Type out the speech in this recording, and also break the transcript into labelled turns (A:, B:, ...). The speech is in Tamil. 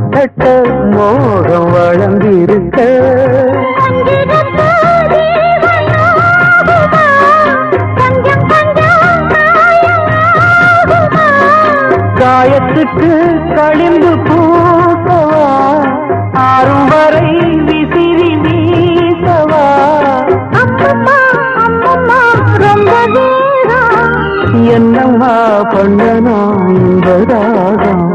A: தட்ட மோகம் வளர்ந்திருக்க காயத்துக்கு களிம்பு பூசவா ஆறும் வரை விசிறி வீசவா ரொம்ப என்னம்மா பண்ணனா இந்த ராகம்